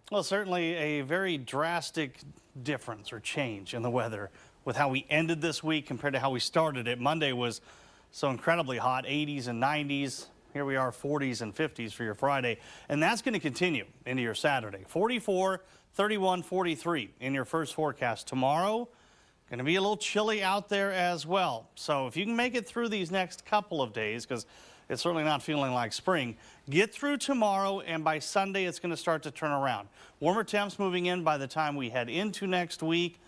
Well, certainly a very drastic difference or change in the weather with how we ended this week compared to how we started it. Monday was so incredibly hot, 80s and 90s. Here we are, 40s and 50s for your Friday. And that's going to continue into your Saturday. 44, 31, 43 in your first forecast. Tomorrow, going to be a little chilly out there as well. So if you can make it through these next couple of days, because it's certainly not feeling like spring, get through tomorrow, and by Sunday it's going to start to turn around. Warmer temps moving in by the time we head into next week,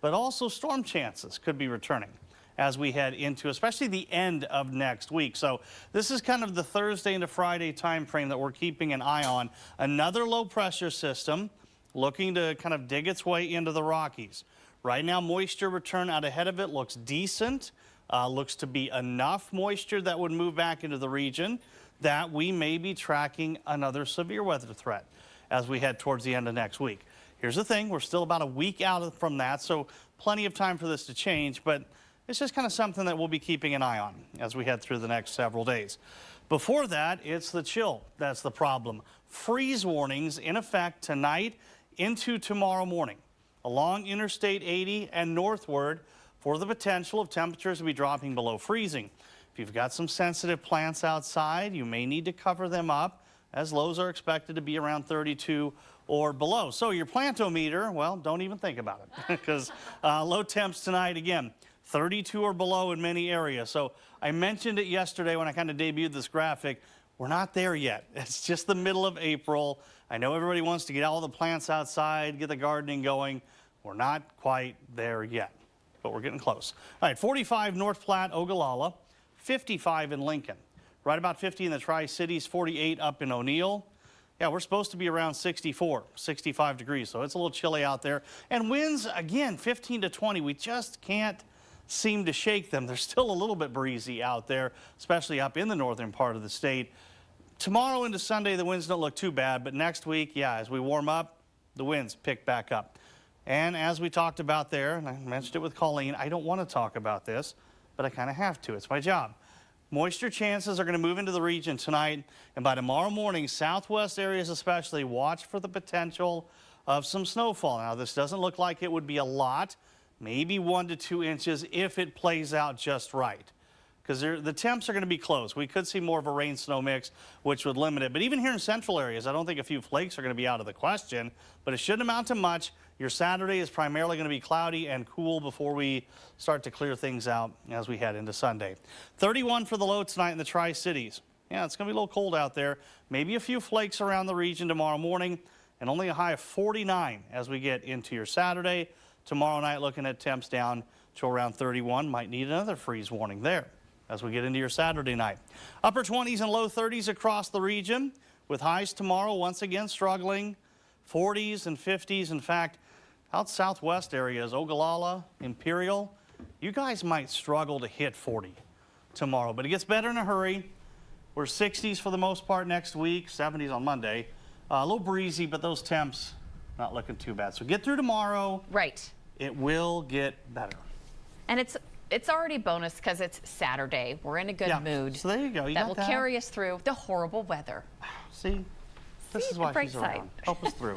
but also storm chances could be returning as we head into especially the end of next week. So this is kind of the Thursday into Friday time frame that we're keeping an eye on. Another low pressure system looking to kind of dig its way into the Rockies. Right now, moisture return out ahead of it looks decent. Looks to be enough moisture that would move back into the region that we may be tracking another severe weather threat as we head towards the end of next week. Here's the thing, we're still about a week out from that, so plenty of time for this to change, but it's just kind of something that we'll be keeping an eye on as we head through the next several days. Before that, it's the chill that's the problem. Freeze warnings in effect tonight into tomorrow morning along Interstate 80 and northward for the potential of temperatures to be dropping below freezing. If you've got some sensitive plants outside, you may need to cover them up as lows are expected to be around 32 or below. So your plantometer, well, don't even think about it because low temps tonight, again, 32 or below in many areas. So I mentioned it yesterday when I kind of debuted this graphic. We're not there yet. It's just the middle of April. I know everybody wants to get all the plants outside, get the gardening going. We're not quite there yet, but we're getting close. All right, 45 North Platte, Ogallala, 55 in Lincoln, right about 50 in the Tri-Cities, 48 up in O'Neill. Yeah, we're supposed to be around 64, 65 degrees, so it's a little chilly out there. And winds, again, 15 to 20. We just can't seem to shake them. They're still a little bit breezy out there, especially up in the northern part of the state. Tomorrow into Sunday, the winds don't look too bad, but next week, yeah, as we warm up, the winds pick back up. And as we talked about there, and I mentioned it with Colleen, I don't want to talk about this, but I kind of have to. It's my job. Moisture chances are going to move into the region tonight, and by tomorrow morning, southwest areas especially, watch for the potential of some snowfall. Now, this doesn't look like it would be a lot, maybe 1 to 2 inches if it plays out just right, because the temps are going to be close. We could see more of a rain-snow mix, which would limit it. But even here in central areas, I don't think a few flakes are going to be out of the question, but it shouldn't amount to much. Your Saturday is primarily going to be cloudy and cool before we start to clear things out as we head into Sunday. 31 for the low tonight in the Tri-Cities. Yeah, it's going to be a little cold out there. Maybe a few flakes around the region tomorrow morning, and only a high of 49 as we get into your Saturday. Tomorrow night, looking at temps down to around 31. Might need another freeze warning there as we get into your Saturday night. Upper 20s and low 30s across the region, with highs tomorrow once again struggling. 40s and 50s. In fact, out southwest areas, Ogallala, Imperial, you guys might struggle to hit 40 tomorrow, but it gets better in a hurry. We're 60s for the most part next week, 70s on Monday. A little breezy, but those temps not looking too bad. So get through tomorrow. Right. It will get better. And it's already bonus because it's Saturday. We're in a good mood. So there you go. That will carry us through the horrible weather. See? This is why she's around. Help us through.